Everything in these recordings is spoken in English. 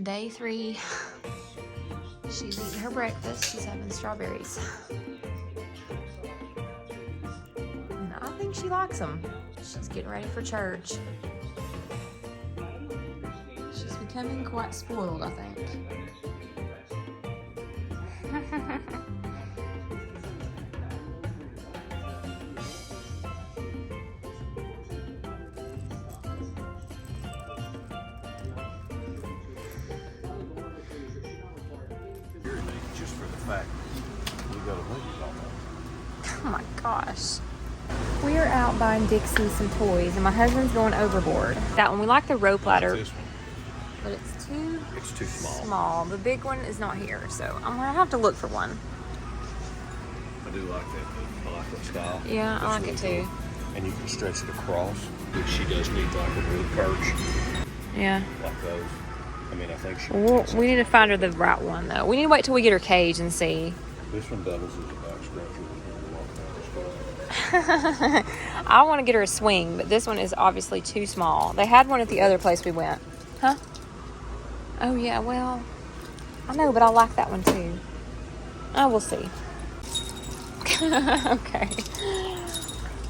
Day 3. She's eating her breakfast. She's having strawberries. And I think she likes them. She's getting ready for church. She's becoming quite spoiled, I think. Just for the fact we go to movies all night. Oh my gosh. We are out buying Dixie some toys, and my husband's going overboard. That one, we like the rope ladder, This one, but it's too small. small. The big one is not here, so I'm gonna have to look for one. I do like that. I like that style. Yeah, I like it too. And you can stretch it across, which she does need like a wood perch, Yeah. like those. I mean, I think she. Well, we need to find her the right one, though. We need to wait till we get her cage and see. This one doubles as a back scratcher when you walk down the street. I want to get her a swing, but this one is obviously too small. They had one at the other place we went. Huh? Oh, yeah, well, I know, but I like that one, too. Oh, we'll see. Okay.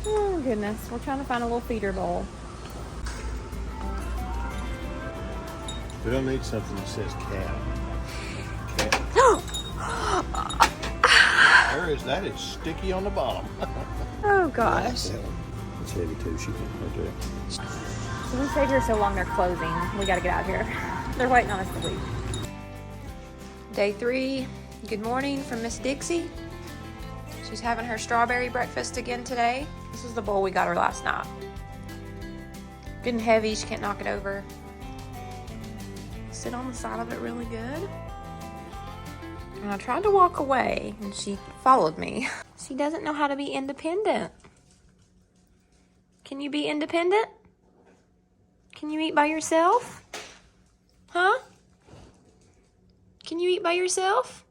Oh, goodness. We're trying to find a little feeder bowl. We don't need something that says cat. Cat. That is sticky on the bottom. Oh, gosh. It's heavy too. She can do it. So we stayed here so long, they're closing. We got to get out of here. They're waiting on us to leave. Day 3. Good morning from Miss Dixie. She's having her strawberry breakfast again today. This is the bowl we got her last night. Good and heavy. She can't knock it over. Sit on the side of it really good. And I tried to walk away, and she followed me. She doesn't know how to be independent. Can you be independent? Can you eat by yourself? Huh? Can you eat by yourself?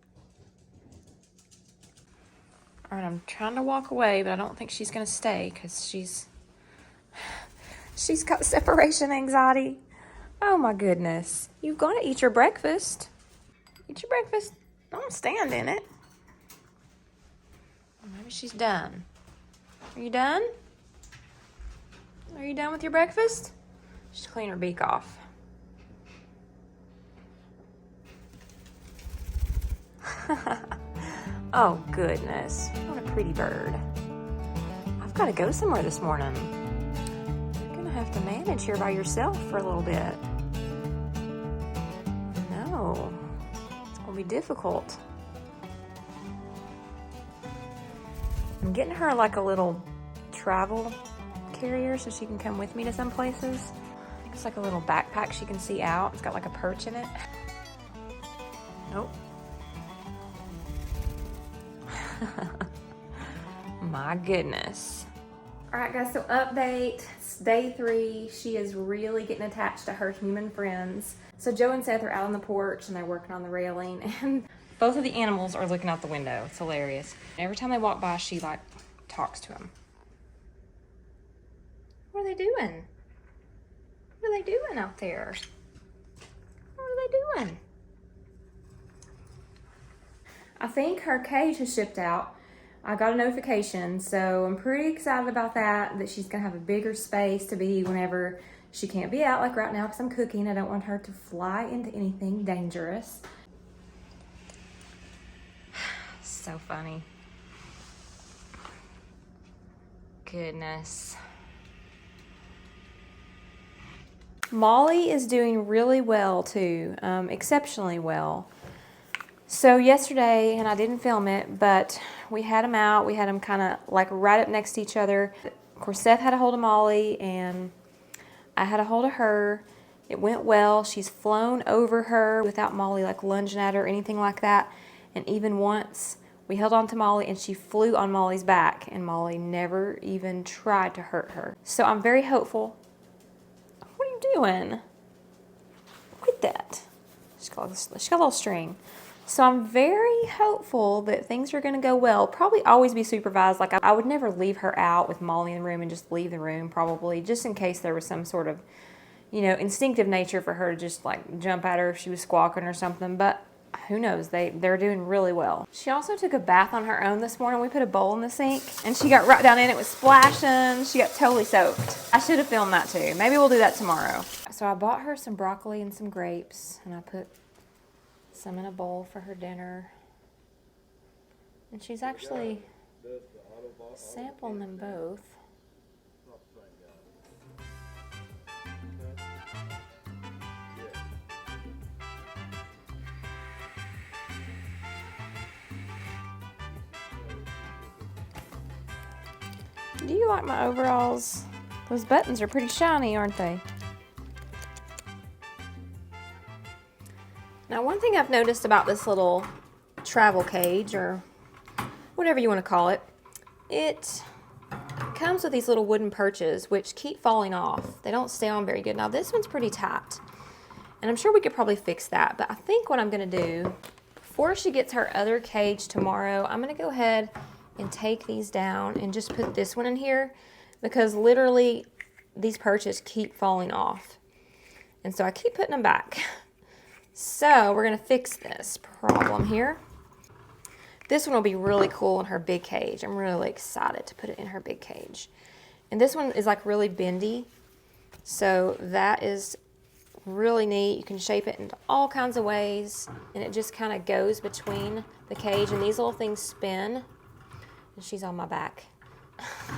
All right, I'm trying to walk away, but I don't think she's gonna stay because she's got separation anxiety. Oh my goodness. You've got to eat your breakfast. Eat your breakfast. Don't stand in it. Maybe she's done. Are you done? Are you done with your breakfast? Just clean her beak off. Oh goodness. What a pretty bird. I've got to go somewhere this morning. You're going to have to manage here by yourself for a little bit. No. It's going to be difficult. I'm getting her like a little travel carrier so she can come with me to some places. I think it's like a little backpack she can see out. It's got like a perch in it. Nope. My goodness. All right, guys, so update. It's day 3. She is really getting attached to her human friends. So Joe and Seth are out on the porch and they're working on the railing, and both of the animals are looking out the window. It's hilarious. Every time they walk by, she like talks to them. What are they doing? What are they doing out there? What are they doing? I think her cage has shipped out. I got a notification, so I'm pretty excited about that she's gonna have a bigger space to be whenever she can't be out, like right now because I'm cooking. I don't want her to fly into anything dangerous. So funny. Goodness. Molly is doing really well too, exceptionally well. So yesterday, and I didn't film it, but we had them out. We had them kind of like right up next to each other. Of course, Seth had a hold of Molly, and I had a hold of her. It went well. She's flown over her without Molly like lunging at her or anything like that. And even once, we held on to Molly, and she flew on Molly's back, and Molly never even tried to hurt her. So I'm very hopeful. What are you doing? Look at that. She's got a little string. So I'm very hopeful that things are going to go well. Probably always be supervised. Like I would never leave her out with Molly in the room and just leave the room probably, just in case there was some sort of, instinctive nature for her to just like jump at her if she was squawking or something, but who knows, they're doing really well. She also took a bath on her own this morning. We put a bowl in the sink and she got right down in it, was splashing. She got totally soaked. I should have filmed that too. Maybe we'll do that tomorrow. So I bought her some broccoli and some grapes, and I put some in a bowl for her dinner. And she's actually sampling them both. Do you like my overalls? Those buttons are pretty shiny, aren't they? Now, one thing I've noticed about this little travel cage, or whatever you want to call it, it comes with these little wooden perches which keep falling off. They don't stay on very good. Now, this one's pretty tight, and I'm sure we could probably fix that, but I think what I'm going to do, before she gets her other cage tomorrow, I'm going to go ahead and take these down and just put this one in here, because literally these perches keep falling off. And so I keep putting them back. So we're gonna fix this problem here. This one will be really cool in her big cage. I'm really excited to put it in her big cage. And this one is like really bendy. So that is really neat. You can shape it into all kinds of ways, and it just kind of goes between the cage, and these little things spin. And she's on my back.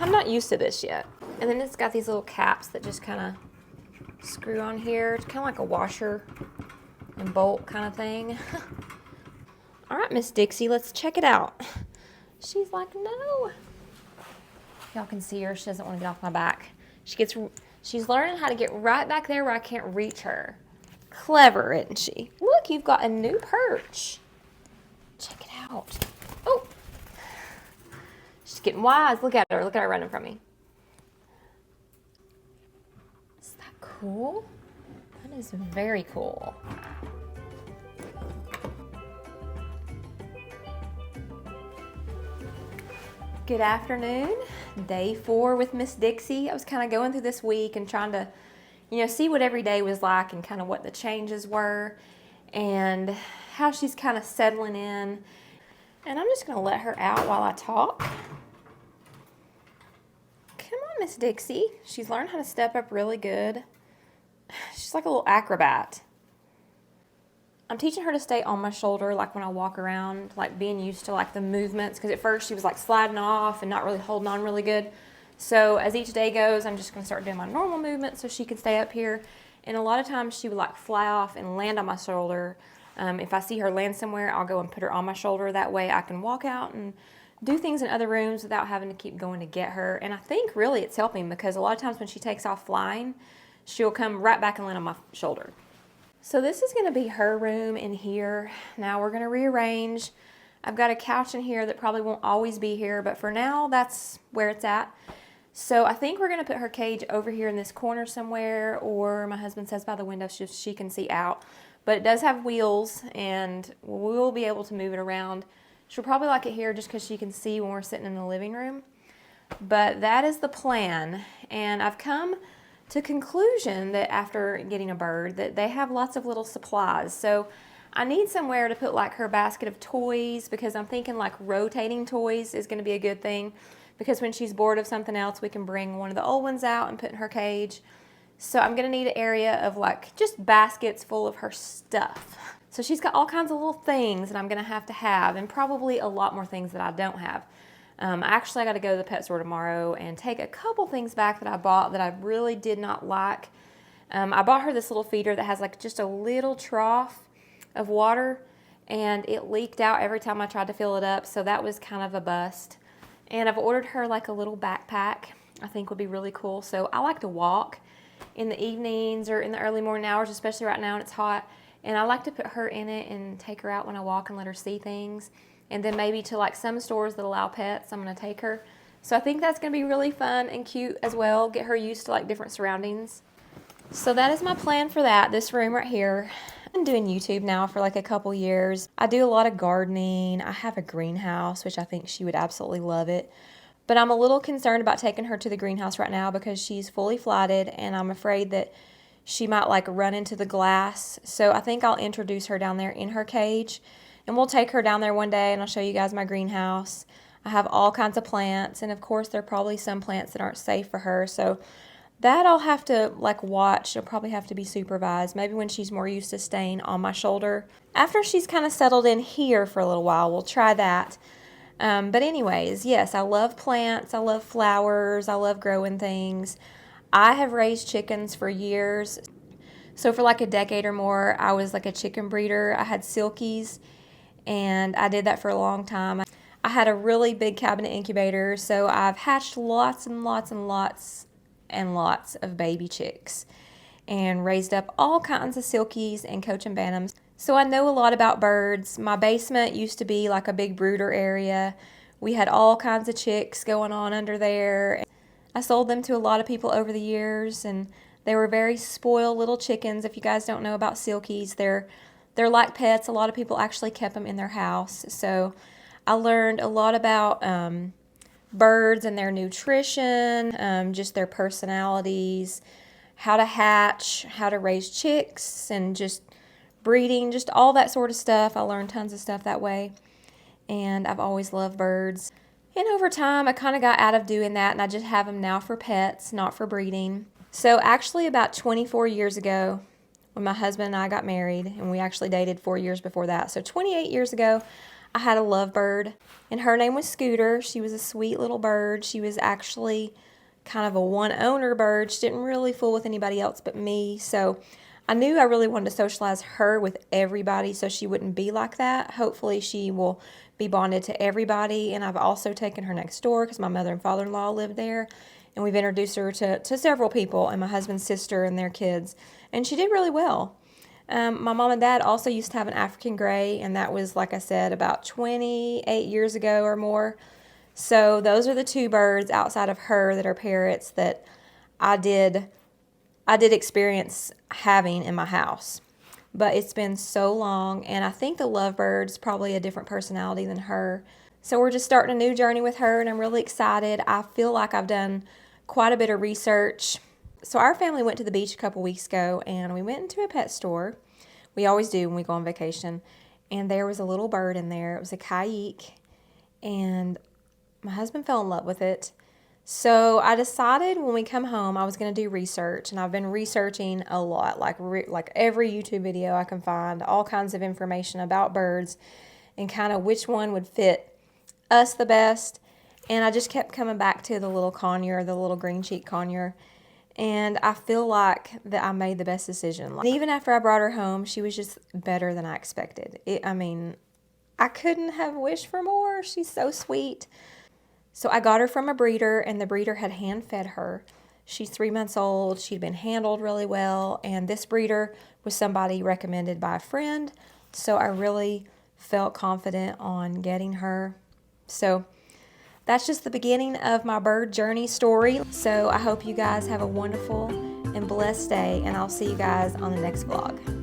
I'm not used to this yet. And then it's got these little caps that just kind of screw on here. It's kind of like a washer and bolt kind of thing. All right, Miss Dixie, let's check it out. She's like, no. Y'all can see her. She doesn't want to get off my back. She's learning how to get right back there where I can't reach her. Clever, isn't she? Look, you've got a new perch. Check it out. Oh. She's getting wise. Look at her. Look at her running from me. Is that cool? That is very cool. Good afternoon. Day 4 with Miss Dixie. I was kind of going through this week and trying to, see what every day was like and kind of what the changes were and how she's kind of settling in. And I'm just going to let her out while I talk. Come on, Miss Dixie. She's learned how to step up really good. She's like a little acrobat. I'm teaching her to stay on my shoulder, like when I walk around, like being used to like the movements, because at first she was like sliding off and not really holding on really good. So as each day goes, I'm just going to start doing my normal movements so she can stay up here. And a lot of times she would like fly off and land on my shoulder. If I see her land somewhere, I'll go and put her on my shoulder. That way I can walk out and do things in other rooms without having to keep going to get her. And I think really it's helping, because a lot of times when she takes off flying, she'll come right back and land on my shoulder. So this is going to be her room in here. Now we're going to rearrange. I've got a couch in here that probably won't always be here, but for now that's where it's at. So I think we're going to put her cage over here in this corner somewhere, or my husband says by the window so she can see out. But it does have wheels, and we'll be able to move it around. She'll probably like it here just because she can see when we're sitting in the living room. But that is the plan, and I've come to conclusion that after getting a bird that they have lots of little supplies. So I need somewhere to put like her basket of toys, because I'm thinking like rotating toys is going to be a good thing, because when she's bored of something else, we can bring one of the old ones out and put in her cage. So I'm going to need an area of like just baskets full of her stuff. So she's got all kinds of little things that I'm going to have, and probably a lot more things that I don't have. Actually, I got to go to the pet store tomorrow and take a couple things back that I bought that I really did not like. I bought her this little feeder that has like just a little trough of water, and it leaked out every time I tried to fill it up, so that was kind of a bust. And I've ordered her like a little backpack I think would be really cool. So I like to walk in the evenings or in the early morning hours, especially right now when it's hot, and I like to put her in it and take her out when I walk and let her see things. And then maybe to like some stores that allow pets, I'm going to take her. So I think that's going to be really fun and cute as well. Get her used to like different surroundings. So that is my plan for that, this room right here. I'm doing YouTube now for like a couple years. I do a lot of gardening. I have a greenhouse, which I think she would absolutely love it. But I'm a little concerned about taking her to the greenhouse right now because she's fully flighted, and I'm afraid that she might like run into the glass. So I think I'll introduce her down there in her cage, and we'll take her down there one day and I'll show you guys my greenhouse. I have all kinds of plants, and of course there are probably some plants that aren't safe for her. So that I'll have to like watch. It'll probably have to be supervised, maybe when she's more used to staying on my shoulder. After she's kind of settled in here for a little while, we'll try that. But anyways, yes, I love plants. I love flowers. I love growing things. I have raised chickens for years. So for like a decade or more, I was like a chicken breeder. I had silkies, and I did that for a long time. I had a really big cabinet incubator, so I've hatched lots and lots and lots and lots of baby chicks and raised up all kinds of silkies and Cochin Bantams. So I know a lot about birds. My basement used to be like a big brooder area. We had all kinds of chicks going on under there. I sold them to a lot of people over the years, and they were very spoiled little chickens. If you guys don't know about silkies, they're like pets. A lot of people actually kept them in their house. So I learned a lot about birds and their nutrition, just their personalities, how to hatch, how to raise chicks, and just breeding, just all that sort of stuff. I learned tons of stuff that way, and I've always loved birds. And over time, I kind of got out of doing that, and I just have them now for pets, not for breeding. So actually about 24 years ago, when my husband and I got married, and we actually dated 4 years before that, so 28 years ago, I had a lovebird, and her name was Scooter. She was a sweet little bird. She was actually kind of a one-owner bird. She didn't really fool with anybody else but me, so I knew I really wanted to socialize her with everybody so she wouldn't be like that. Hopefully she will be bonded to everybody, and I've also taken her next door because my mother and father-in-law lived there, and we've introduced her to several people and my husband's sister and their kids, and she did really well. My mom and dad also used to have an African gray, and that was, like I said, about 28 years ago or more. So those are the two birds outside of her that are parrots that I did experience having in my house. But it's been so long, and I think the lovebird's probably a different personality than her. So we're just starting a new journey with her, and I'm really excited. I feel like I've done quite a bit of research. So our family went to the beach a couple weeks ago, and we went into a pet store. We always do when we go on vacation. And there was a little bird in there. It was a kayik, and my husband fell in love with it. So I decided when we come home I was going to do research, and I've been researching a lot, like every YouTube video I can find, all kinds of information about birds and kind of which one would fit us the best. And I just kept coming back to the little conure, the little green cheek conure. And I feel like that I made the best decision. And even after I brought her home, she was just better than I expected. I couldn't have wished for more. She's so sweet. So I got her from a breeder, and the breeder had hand-fed her. She's 3 months old. She'd been handled really well, and this breeder was somebody recommended by a friend. So I really felt confident on getting her. So that's just the beginning of my bird journey story. So I hope you guys have a wonderful and blessed day, and I'll see you guys on the next vlog.